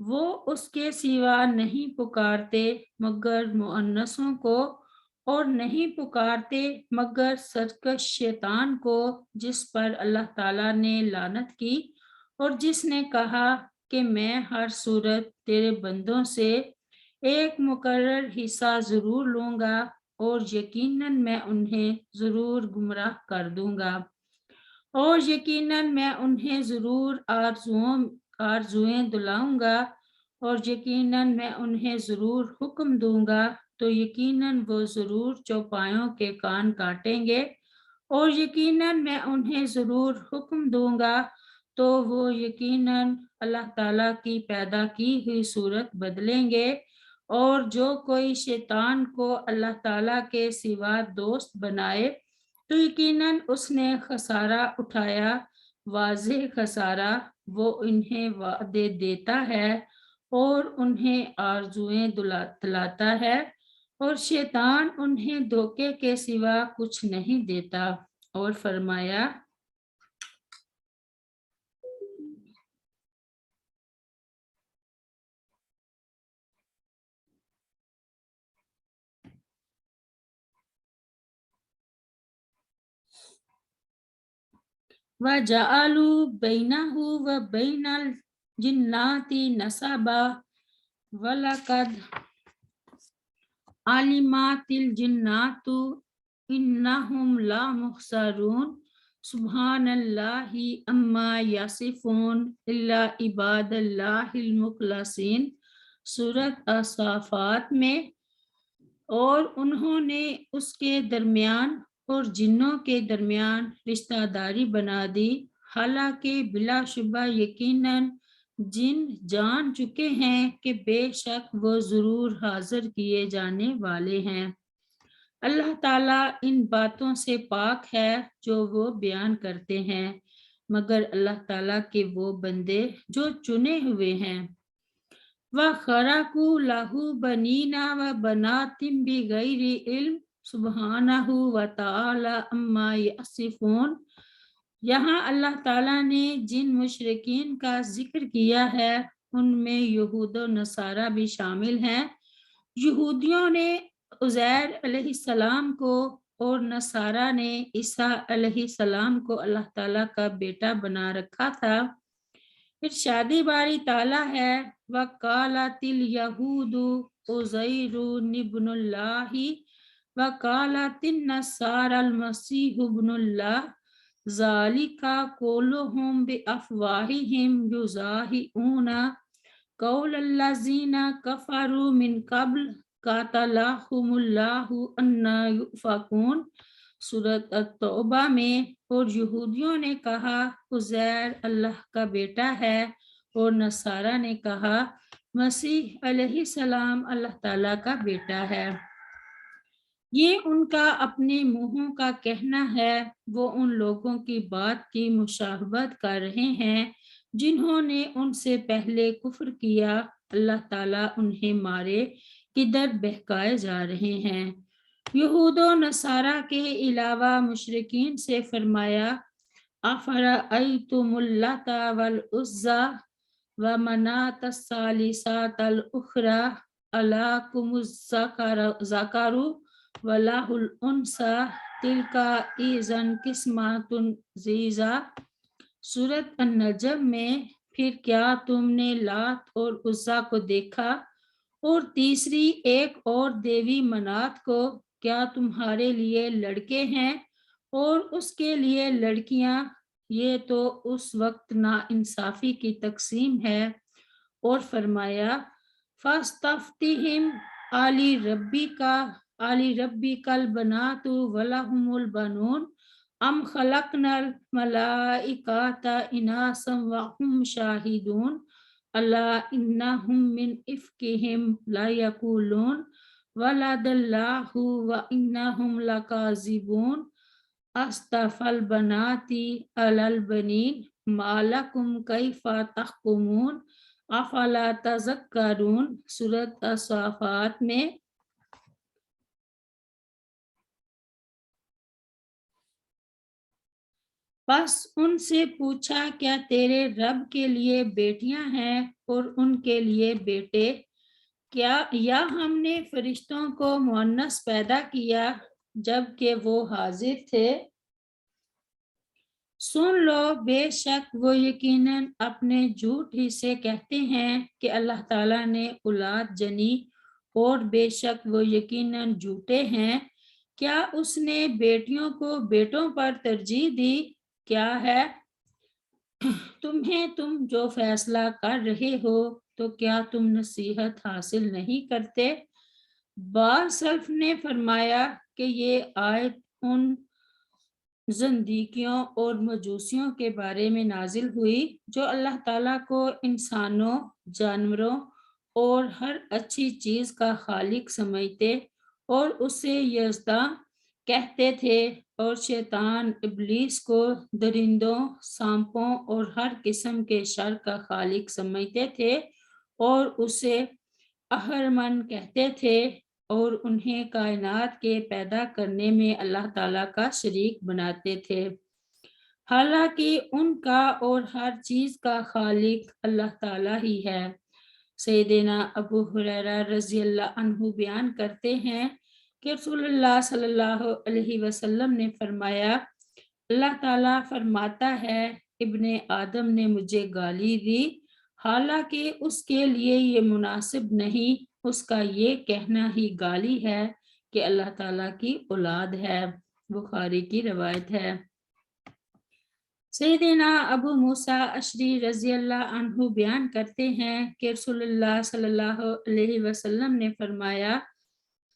وہ اس کے سوا نہیں پکارتے مگر مؤنثوں کو، اور نہیں پکارتے مگر سرکش شیطان کو، جس پر اللہ تعالیٰ نے لعنت کی، اور جس نے کہا کہ میں ہر صورت تیرے بندوں سے ایک مقرر حصہ ضرور لوں گا، اور یقیناً میں انہیں ضرور گمراہ کر دوں گا، اور یقیناً میں انہیں ضرور آرزویں دلاؤں گا، اور یقیناً میں انہیں ضرور حکم دوں گا تو یقیناً وہ ضرور چوپایوں کے کان کاٹیں گے، اور یقیناً میں انہیں ضرور حکم دوں گا تو وہ یقیناً اللہ تعالیٰ کی پیدا کی ہوئی صورت بدلیں گے، اور جو کوئی شیطان کو اللہ تعالیٰ کے سوا دوست بنائے تو یقیناً اس نے خسارہ اٹھایا، واضح خسارہ۔ وہ انہیں وعدے دیتا ہے اور انہیں آرزویں دلاتا ہے، اور شیطان انہیں دھوکے کے سوا کچھ نہیں دیتا، اور فرمایا وَجَعَلُوا بَيْنَهُ وَبَيْنَ الْجِنَّةِ نَسَبًا وَلَقَدْ عَلِمَتِ الْجِنَّةُ إِنَّهُمْ لَمُحْضَرُونَ سبحان اللہ عما یصفون الا عباد اللہ المخلصین، سورۃ الصافات میں، اور انہوں نے اس کے درمیان اور جنوں کے درمیان رشتہ داری بنا دی، حالانکہ بلا شبہ یقیناً جن جان چکے ہیں کہ بے شک وہ ضرور حاضر کیے جانے والے ہیں۔ اللہ تعالیٰ ان باتوں سے پاک ہے جو وہ بیان کرتے ہیں، مگر اللہ تعالیٰ کے وہ بندے جو چنے ہوئے ہیں۔ وَخَرَقُوا لَهُ بَنِينَ وَبَنَاتٍ بِغَيْرِ عِلْمٍ سبحانہ وتعالی عما یصفون۔ یہاں اللہ تعالیٰ نے جن مشرکین کا ذکر کیا ہے ان میں یہود و نصارہ بھی شامل ہیں۔ یہودیوں نے عزیر علیہ السلام کو اور نصارہ نے عیسیٰ علیہ السلام کو اللہ تعالیٰ کا بیٹا بنا رکھا تھا۔ ارشادی باری تعالیٰ ہے وَقَالَتِ الْيَهُودُ عُزَيْرٌ ابْنُ اللَّهِ وَقَالَتِ النَّصَارَى الْمَسِيحُ ابْنُ اللَّهِ ذَلِكَ قَوْلُهُمْ بِأَفْوَاهِهِمْ يُضَاهِئُونَ قَوْلَ الَّذِينَ كَفَرُوا مِنْ قَبْلُ قَاتَلَهُمُ اللَّهُ أَنَّىٰ يُؤْفَكُونَ، سورۃ التوبہ میں، اور یہودیوں نے کہا عزیر اللہ کا بیٹا ہے، اور نصارہ نے کہا مسیح علیہ السلام اللہ تعالیٰ کا بیٹا ہے۔ یہ ان کا اپنے منہوں کا کہنا ہے، وہ ان لوگوں کی بات کی مشابہت کر رہے ہیں جنہوں نے ان سے پہلے کفر کیا، اللہ تعالیٰ انہیں مارے کدھر بہکائے جا رہے ہیں۔ یہود و نصارہ کے علاوہ مشرکین سے فرمایا افرأیتم اللات والعزی ومناة الثالثۃ الاخری الاکم الذکر ولہ الانثی تلک اذا قسمۃ ضیزی، سورۃ النجم میں، پھر کیا تم نے لات اور عزیٰ کو دیکھا اور تیسری ایک اور دیوی منات کو، کیا تمہارے لیے لڑکے ہیں اور اس کے لیے لڑکیاں؟ یہ تو اس وقت ناانصافی کی تقسیم ہے۔ اور فرمایا فَاسْتَفْتِهِمْ آلِرَبِّكَ الْبَنَاتُ وَلَهُمُ الْبَنُونَ أَمْ خَلَقْنَا الْمَلَائِكَةَ إِنَاثًا وَهُمْ شَاهِدُونَ أَلَا إِنَّهُمْ مِنْ إِفْكِهِمْ لَيَقُولُونَ وَلَدَ اللَّهُ وَإِنَّهُمْ لَكَاذِبُونَ أَصْطَفَى الْبَنَاتِ عَلَى الْبَنِينَ مَا لَكُمْ كَيْفَ تَحْكُمُونَ أَفَلَا تَذَكَّرُونَ، سورۃ الصافات میں۔ بس ان سے پوچھا کیا تیرے رب کے لیے بیٹیاں ہیں اور ان کے لیے بیٹے، کیا یا ہم نے فرشتوں کو مؤنث پیدا کیا جبکہ وہ حاضر تھے؟ سن لو، بے شک وہ یقیناً اپنے جھوٹ ہی سے کہتے ہیں کہ اللہ تعالیٰ نے اولاد جنی، اور بے شک وہ یقیناً جھوٹے ہیں۔ کیا اس نے بیٹیوں کو بیٹوں پر ترجیح دی؟ کیا ہے تمہیں تم جو فیصلہ کر رہے ہو تو کیا تم نصیحت حاصل نہیں کرتے؟ بعض سلف نے فرمایا کہ یہ آیت ان زندیقیوں اور مجوسیوں کے بارے میں نازل ہوئی جو اللہ تعالیٰ کو انسانوں، جانوروں اور ہر اچھی چیز کا خالق سمجھتے اور اسے یزداں کہتے تھے، اور شیطان ابلیس کو درندوں، سانپوں اور ہر قسم کے شر کا خالق سمجھتے تھے اور اسے اہرمن کہتے تھے، اور انہیں کائنات کے پیدا کرنے میں اللہ تعالیٰ کا شریک بناتے تھے، حالانکہ ان کا اور ہر چیز کا خالق اللہ تعالیٰ ہی ہے۔ سیدنا ابو ہریرہ رضی اللہ عنہ بیان کرتے ہیں کہ رسول اللہ صلی اللہ علیہ وسلم نے فرمایا، اللہ تعالیٰ فرماتا ہے ابن آدم نے مجھے گالی دی، حالانکہ اس کے لیے یہ مناسب نہیں، اس کا یہ کہنا ہی گالی ہے کہ اللہ تعالیٰ کی اولاد ہے۔ بخاری کی روایت ہے۔ سیدنا ابو موسیٰ اشعری رضی اللہ عنہ بیان کرتے ہیں کہ رسول اللہ صلی اللہ علیہ وسلم نے فرمایا،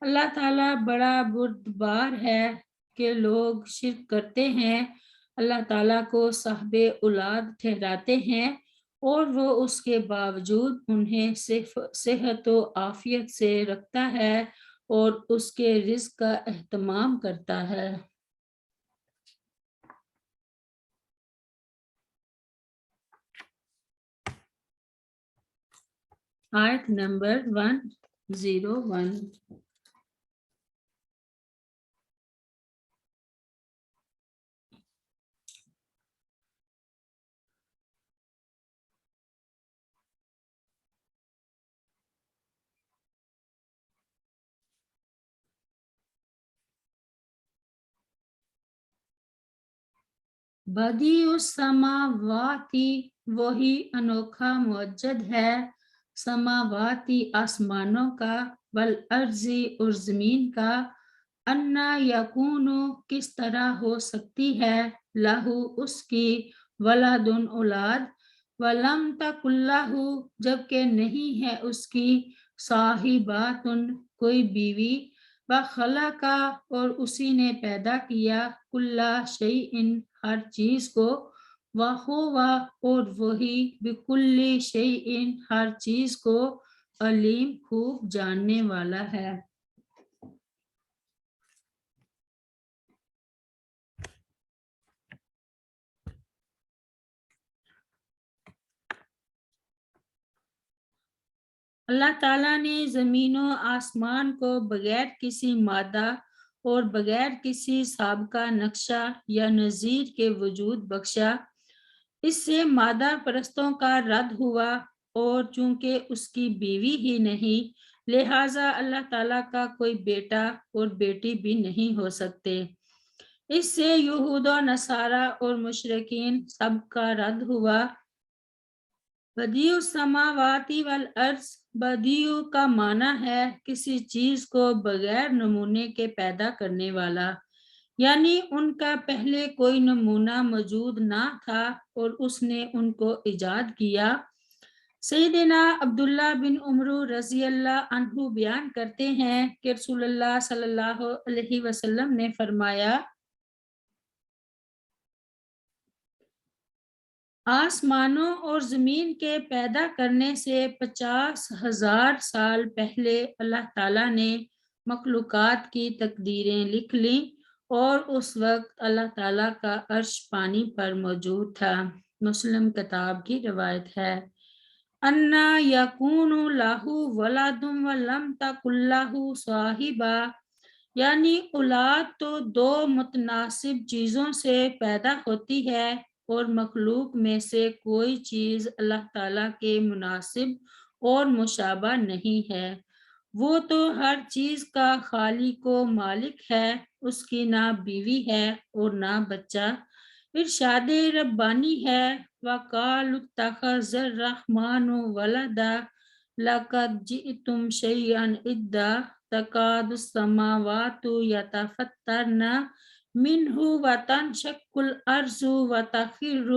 اللہ تعالیٰ بڑا بردبار ہے کہ لوگ شرک کرتے ہیں، اللہ تعالیٰ کو صاحب اولاد ٹھہراتے ہیں اور وہ اس کے باوجود انہیں صحت و عافیت سے رکھتا ہے اور اس کے رزق کا اہتمام کرتا ہے۔ آیت نمبر 101۔ بدیع السماواتی، وہی انوکھا موجد ہے، سماواتی آسمانوں کا، والارضی اور زمین کا، انا یکون کس طرح ہو سکتی ہے، لہو اس کی، ولدن اولاد، ولم تکن لہ جبکہ نہیں ہے اس کی، صاحباتن کوئی بیوی، وخلق اور اسی نے پیدا کیا، کل شیء ہر چیز کو، وہو اور وہی، بکل شیء ہر چیز کو، علیم خوب جاننے والا ہے۔ اللہ تعالیٰ نے زمین و آسمان کو بغیر کسی مادہ اور بغیر کسی سابقہ نقشہ یا نظیر کے وجود بخشا۔ اس سے مادہ پرستوں کا رد ہوا، اور چونکہ اس کی بیوی ہی نہیں، لہٰذا اللہ تعالیٰ کا کوئی بیٹا اور بیٹی بھی نہیں ہو سکتے۔ اس سے یہود و نصارہ اور مشرکین سب کا رد ہوا۔ بدیع السماواتی والارض، بدیع کا معنی ہے کسی چیز کو بغیر نمونے کے پیدا کرنے والا، یعنی ان کا پہلے کوئی نمونہ موجود نہ تھا اور اس نے ان کو ایجاد کیا۔ سیدنا عبداللہ بن عمر رضی اللہ عنہ بیان کرتے ہیں کہ رسول اللہ صلی اللہ علیہ وسلم نے فرمایا، آسمانوں اور زمین کے پیدا کرنے سے 50,000 سال پہلے اللہ تعالیٰ نے مخلوقات کی تقدیریں لکھ لیں، اور اس وقت اللہ تعالیٰ کا عرش پانی پر موجود تھا۔ مسلم کتاب کی روایت ہے۔ انا یکون لہ ولد ولم تکن لہ صاحبہ، یعنی اولاد تو دو متناسب چیزوں سے پیدا ہوتی ہے اور مخلوق میں سے کوئی چیز اللہ تعالیٰ کے مناسب اور مشابہ نہیں ہے۔ وہ تو ہر چیز کا خالق و مالک ہے، اس کی نہ بیوی ہے اور نہ بچہ۔ ارشاد ربانی ہے وَقَالُوا اتَّخَذَ الرَّحْمَنُ وَلَدًا لَقَدْ جِئْتُمْ شَيْئًا إِدًّا تَكَادُ السَّمَاوَاتُ يَتَفَطَّرْنَ مِنْهُ وَتَنشَقُّ الْأَرْضُ وَتَخِرُّ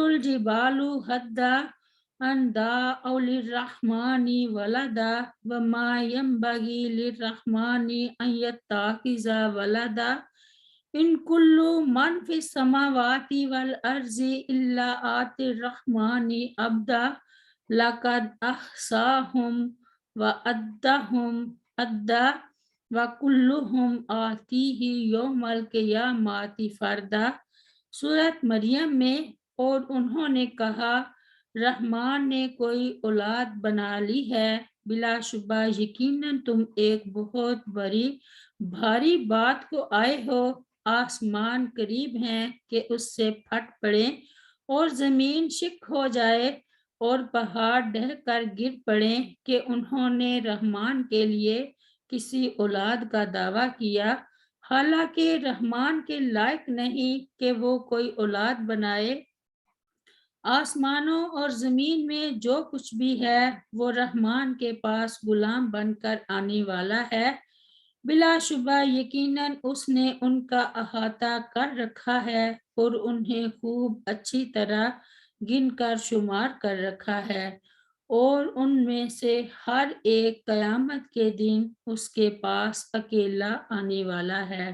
الْجِبَالُ هَدًّا أَن دَعَوْا لِلرَّحْمَنِ وَلَدًا وَمَا يَنبَغِي لِلرَّحْمَنِ أَن يَتَّخِذَ وَلَدًا إِن كُلُّ مَن فِي السَّمَاوَاتِ وَالْأَرْضِ إِلَّا آتِي الرَّحْمَنِ عَبْدًا لَقَدْ أَحْصَاهُمْ وَعَدَّهُمْ عَدًّا وَكُلُّهُمْ آتِيهِ يَوْمَ الْقِيَامَةِ فَرْدًا۔ سورۃ مریم میں اور انہوں نے کہا رحمان نے کوئی اولاد بنا لی ہے، بلا شبہ یقیناً تم ایک بہت بڑی بھاری بات کو آئے ہو۔ آسمان قریب ہیں کہ اس سے پھٹ پڑے اور زمین شک ہو جائے اور پہاڑ ڈہ کر گر پڑے کہ انہوں نے رحمان کے لیے کسی اولاد کا دعویٰ کیا، حالانکہ رحمان کے لائق نہیں کہ وہ کوئی اولاد بنائے۔ آسمانوں اور زمین میں جو کچھ بھی ہے وہ رحمان کے پاس غلام بن کر آنے والا ہے، بلا شبہ یقیناً اس نے ان کا احاطہ کر رکھا ہے اور انہیں خوب اچھی طرح گن کر شمار کر رکھا ہے، اور ان میں سے ہر ایک قیامت کے دن اس کے پاس اکیلا آنے والا ہے۔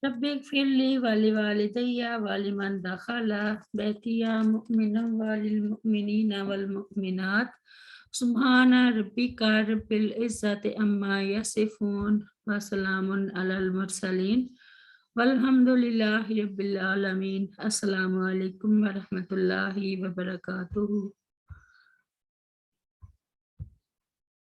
رب اغفر لی ولوالدی ولمن دخل بیتی مؤمنا وللمؤمنین والمؤمنات سبحان ربک رب العزت عما یصفون وسلام علی المرسلین والحمد للہ رب العالمین۔ السلام علیکم ورحمۃ اللہ وبرکاتہ۔